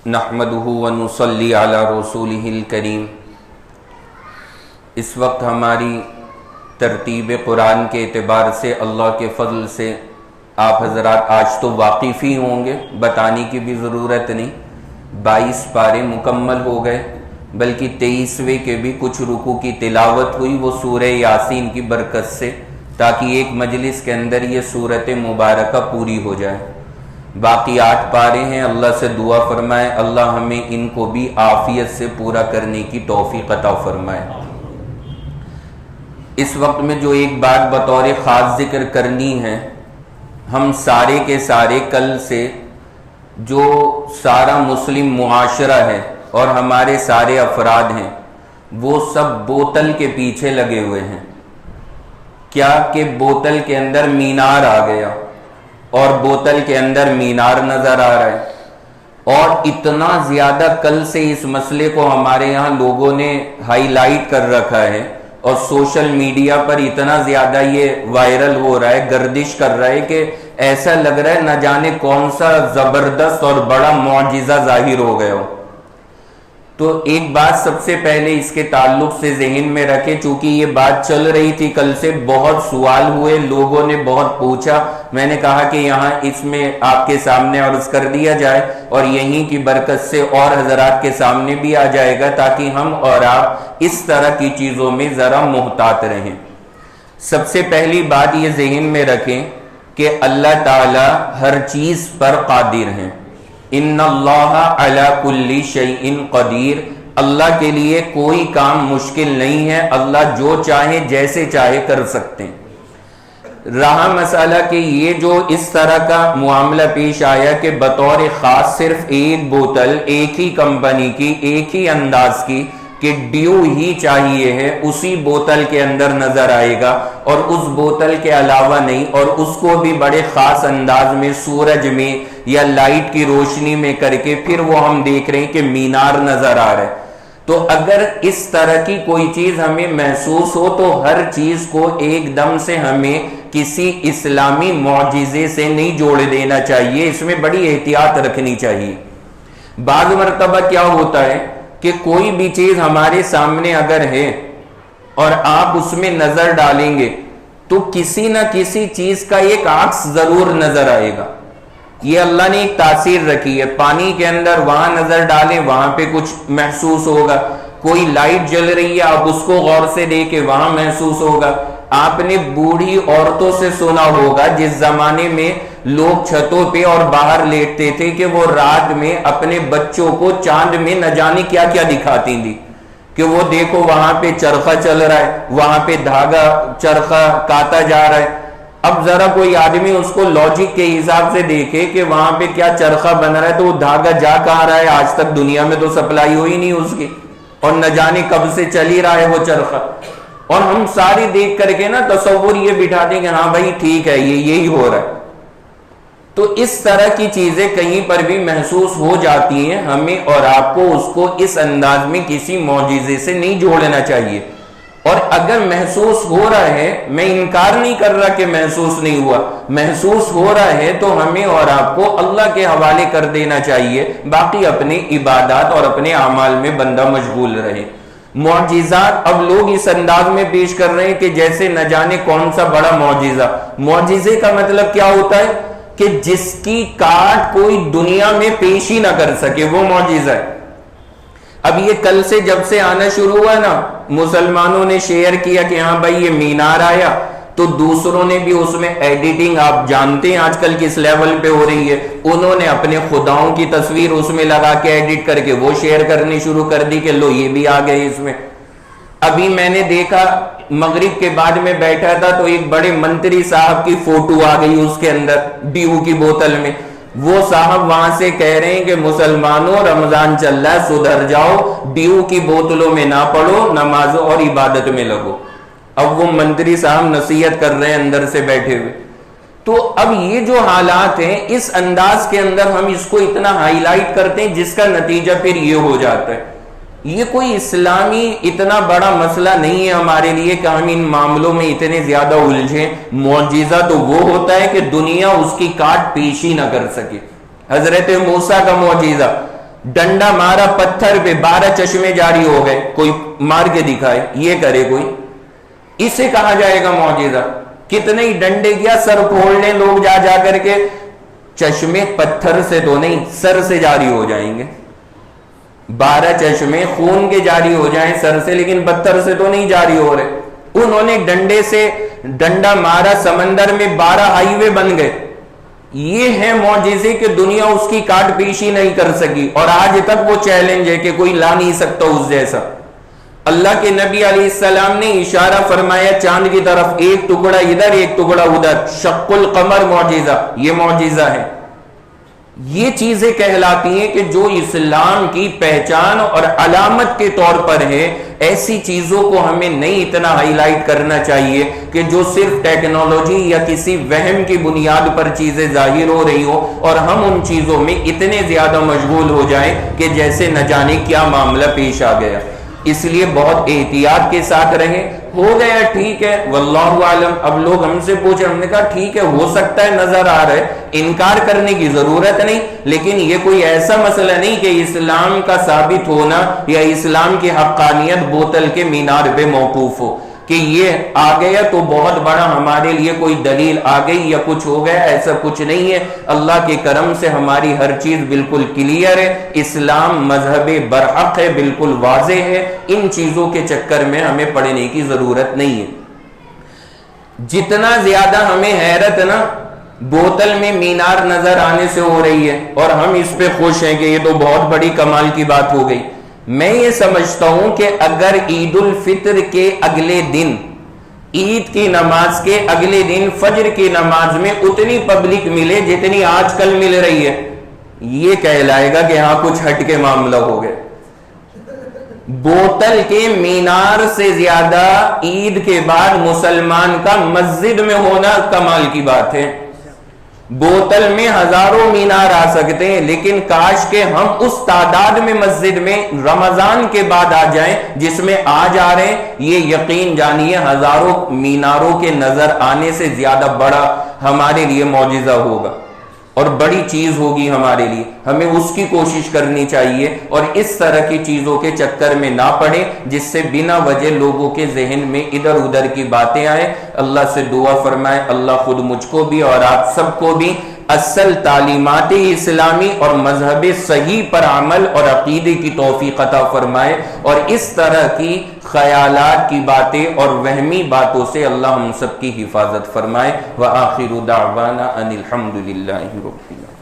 نحمدہ ونصلی علی رسولہ الکریم۔ اس وقت ہماری ترتیب قرآن کے اعتبار سے اللہ کے فضل سے آپ حضرات آج تو واقف ہی ہوں گے، بتانے کی بھی ضرورت نہیں، 22 پارے مکمل ہو گئے، بلکہ 23ویں کے بھی کچھ رکوع کی تلاوت ہوئی، وہ سورہ یاسین کی برکت سے، تاکہ ایک مجلس کے اندر یہ سورت مبارکہ پوری ہو جائے۔ باقی 8 پارے ہیں، اللہ سے دعا فرمائے اللہ ہمیں ان کو بھی عافیت سے پورا کرنے کی توفیق عطا فرمائے۔ اس وقت میں جو ایک بات بطور خاص ذکر کرنی ہے، ہم سارے کے سارے کل سے جو سارا مسلم معاشرہ ہے اور ہمارے سارے افراد ہیں، وہ سب بوتل کے پیچھے لگے ہوئے ہیں۔ کیا کہ بوتل کے اندر مینار آ گیا اور بوتل کے اندر مینار نظر آ رہا ہے، اور اتنا زیادہ کل سے اس مسئلے کو ہمارے یہاں لوگوں نے ہائی لائٹ کر رکھا ہے اور سوشل میڈیا پر اتنا زیادہ یہ وائرل ہو رہا ہے، گردش کر رہا ہے کہ ایسا لگ رہا ہے نہ جانے کون سا زبردست اور بڑا معجزہ ظاہر ہو گیا ہو۔ تو ایک بات سب سے پہلے اس کے تعلق سے ذہن میں رکھے، چونکہ یہ بات چل رہی تھی کل سے، بہت سوال ہوئے، لوگوں نے بہت پوچھا، میں نے کہا کہ یہاں اس میں آپ کے سامنے عرض کر دیا جائے اور یہیں کی برکت سے اور حضرات کے سامنے بھی آ جائے گا، تاکہ ہم اور آپ اس طرح کی چیزوں میں ذرا محتاط رہیں۔ سب سے پہلی بات یہ ذہن میں رکھیں کہ اللہ تعالی ہر چیز پر قادر ہیں۔ ان اللہ علی کل شیء قدیر، اللہ کے لیے کوئی کام مشکل نہیں ہے، اللہ جو چاہے جیسے چاہے کر سکتے ہیں۔ رہا مسئلہ کہ یہ جو اس طرح کا معاملہ پیش آیا کہ بطور خاص صرف ایک بوتل ایک ہی کمپنی کی ایک ہی انداز کی کہ ڈیو ہی چاہیے ہے، اسی بوتل کے اندر نظر آئے گا، اور اس بوتل کے علاوہ نہیں، اور اس کو بھی بڑے خاص انداز میں سورج میں یا لائٹ کی روشنی میں کر کے پھر وہ ہم دیکھ رہے ہیں کہ مینار نظر آ رہا ہے۔ تو اگر اس طرح کی کوئی چیز ہمیں محسوس ہو تو ہر چیز کو ایک دم سے ہمیں کسی اسلامی معجزے سے نہیں جوڑ دینا چاہیے، اس میں بڑی احتیاط رکھنی چاہیے۔ بعض مرتبہ کیا ہوتا ہے کہ کوئی بھی چیز ہمارے سامنے اگر ہے اور آپ اس میں نظر ڈالیں گے تو کسی نہ کسی چیز کا ایک عکس ضرور نظر آئے گا۔ یہ اللہ نے ایک تاثیر رکھی ہے، پانی کے اندر وہاں نظر ڈالیں وہاں پہ کچھ محسوس ہوگا، کوئی لائٹ جل رہی ہے آپ اس کو غور سے دیکھیں وہاں محسوس ہوگا۔ آپ نے بوڑھی عورتوں سے سنا ہوگا جس زمانے میں لوگ چھتوں پہ اور باہر لیٹتے تھے کہ وہ رات میں اپنے بچوں کو چاند میں نہ جانے کیا کیا دکھاتی تھی، کہ وہ دیکھو وہاں پہ چرخہ چل رہا ہے، وہاں پہ دھاگا چرخہ کاتا جا رہا ہے۔ اب ذرا کوئی آدمی اس کو لاجک کے حساب سے دیکھے کہ وہاں پہ کیا چرخہ بن رہا ہے، تو وہ دھاگا جا کہاں رہا ہے، آج تک دنیا میں تو سپلائی ہوئی نہیں اس کی، اور نہ جانے کب سے چل ہی رہا ہے وہ چرخہ، اور ہم ساری دیکھ کر کے نا تصور یہ بٹھا دیں کہ ہاں بھائی ٹھیک ہے یہی ہو رہا ہے۔ تو اس طرح کی چیزیں کہیں پر بھی محسوس ہو جاتی ہیں، ہمیں اور آپ کو اس کو اس انداز میں کسی معجزے سے نہیں جوڑنا چاہیے۔ اور اگر محسوس ہو رہا ہے، میں انکار نہیں کر رہا کہ محسوس نہیں ہوا، محسوس ہو رہا ہے تو ہمیں اور آپ کو اللہ کے حوالے کر دینا چاہیے، باقی اپنے عبادات اور اپنے اعمال میں بندہ مشغول رہے۔ معجزات اب لوگ اس انداز میں پیش کر رہے ہیں کہ جیسے نہ جانے کون سا بڑا معجزہ۔ معجزے کا مطلب کیا ہوتا ہے کہ جس کی کاٹ کوئی دنیا میں پیش ہی نہ کر سکے، وہ معجزہ ہے۔ اب یہ کل سے جب سے آنا شروع ہوا نا، مسلمانوں نے شیئر کیا کہ ہاں بھائی یہ مینار آیا، تو دوسروں نے بھی اس میں ایڈیٹنگ، آپ جانتے ہیں آج کل کس لیول پہ ہو رہی ہے، انہوں نے اپنے خداؤں کی تصویر اس میں لگا کے ایڈٹ کر کے وہ شیئر کرنی شروع کر دی کہ لو یہ بھی آ گئے اس میں۔ ابھی میں نے دیکھا مغرب کے بعد میں بیٹھا تھا تو ایک بڑے منتری صاحب کی فوٹو آ گئی اس کے اندر ڈیو کی بوتل میں، وہ صاحب وہاں سے کہہ رہے ہیں کہ مسلمانوں رمضان چل رہا ہے، سدھر جاؤ، ڈیو کی بوتلوں میں نہ پڑو، نمازوں اور عبادت میں لگو۔ اب وہ منتری صاحب نصیحت کر رہے ہیں اندر سے بیٹھے ہوئے۔ تو اب یہ جو حالات ہیں اس انداز کے اندر ہم اس کو اتنا ہائی لائٹ کرتے ہیں جس کا نتیجہ پھر یہ ہو جاتا ہے۔ یہ کوئی اسلامی اتنا بڑا مسئلہ نہیں ہے ہمارے لیے کہ ہم ان معاملوں میں اتنے زیادہ الجھیں۔ معجزہ تو وہ ہوتا ہے کہ دنیا اس کی کاٹ پیش ہی نہ کر سکے۔ حضرت موسیٰ کا معجزہ، ڈنڈا مارا پتھر پہ 12 چشمے جاری ہو گئے، کوئی مار کے دکھائے، یہ کرے کوئی، اسے کہا جائے گا معجزہ؟ کتنے ہی ڈنڈے کیا سر پھوڑ لیں لوگ جا جا کر کے، چشمے پتھر سے تو نہیں، سر سے جاری ہو جائیں گے۔ 12 چشمے خون کے جاری ہو جائیں سر سے، لیکن پتھر سے تو نہیں جاری ہو رہے۔ انہوں نے ڈنڈے سے ڈنڈا مارا، سمندر میں 12 ہائی وے بن گئے۔ یہ ہے معجزے کہ دنیا اس کی کاٹ پیشی نہیں کر سکی، اور آج تک وہ چیلنج ہے کہ کوئی لا نہیں سکتا اس جیسا۔ اللہ کے نبی علیہ السلام نے اشارہ فرمایا چاند کی طرف، ایک ٹکڑا ادھر ایک ٹکڑا ادھر، شق القمر معجزہ، یہ معجزہ ہے۔ یہ چیزیں کہلاتی ہیں کہ جو اسلام کی پہچان اور علامت کے طور پر ہے۔ ایسی چیزوں کو ہمیں نہیں اتنا ہائی لائٹ کرنا چاہیے کہ جو صرف ٹیکنالوجی یا کسی وہم کی بنیاد پر چیزیں ظاہر ہو رہی ہو، اور ہم ان چیزوں میں اتنے زیادہ مشغول ہو جائیں کہ جیسے نہ جانے کیا معاملہ پیش آ گیا۔ اس لیے بہت احتیاط کے ساتھ رہیں۔ ہو گیا ٹھیک ہے، واللہ عالم۔ اب لوگ ہم سے پوچھے، ہم نے کہا ٹھیک ہے، ہو سکتا ہے، نظر آ رہا ہے، انکار کرنے کی ضرورت نہیں، لیکن یہ کوئی ایسا مسئلہ نہیں کہ اسلام کا ثابت ہونا یا اسلام کی حقانیت بوتل کے مینار پہ موقوف ہو کہ یہ آ گیا تو بہت بڑا ہمارے لیے کوئی دلیل آ گئی یا کچھ ہو گیا، ایسا کچھ نہیں ہے۔ اللہ کے کرم سے ہماری ہر چیز بالکل کلیئر ہے، اسلام مذہب برحق ہے، بالکل واضح ہے، ان چیزوں کے چکر میں ہمیں پڑنے کی ضرورت نہیں ہے۔ جتنا زیادہ ہمیں حیرت نا بوتل میں مینار نظر آنے سے ہو رہی ہے اور ہم اس پہ خوش ہیں کہ یہ تو بہت بڑی کمال کی بات ہو گئی، میں یہ سمجھتا ہوں کہ اگر عید الفطر کے اگلے دن، عید کی نماز کے اگلے دن فجر کی نماز میں اتنی پبلک ملے جتنی آج کل مل رہی ہے، یہ کہلائے گا کہ ہاں کچھ ہٹ کے معاملہ ہو گئے۔ بوتل کے مینار سے زیادہ عید کے بعد مسلمان کا مسجد میں ہونا کمال کی بات ہے۔ بوتل میں ہزاروں مینار آ سکتے ہیں، لیکن کاش کہ ہم اس تعداد میں مسجد میں رمضان کے بعد آ جائیں جس میں آج آ رہے ہیں۔ یہ یقین جانیے ہزاروں میناروں کے نظر آنے سے زیادہ بڑا ہمارے لیے معجزہ ہوگا اور بڑی چیز ہوگی ہمارے لیے۔ ہمیں اس کی کوشش کرنی چاہیے اور اس طرح کی چیزوں کے چکر میں نہ پڑیں جس سے بنا وجہ لوگوں کے ذہن میں ادھر ادھر کی باتیں آئیں۔ اللہ سے دعا فرمائے اللہ خود مجھ کو بھی اور آپ سب کو بھی اصل تعلیمات اسلامی اور مذہب صحیح پر عمل اور عقیدے کی توفیق عطا فرمائے، اور اس طرح کی خیالات کی باتیں اور وہمی باتوں سے اللہ ہم سب کی حفاظت فرمائے۔ وآخر دعوانا ان الحمد للہ رب العالمین۔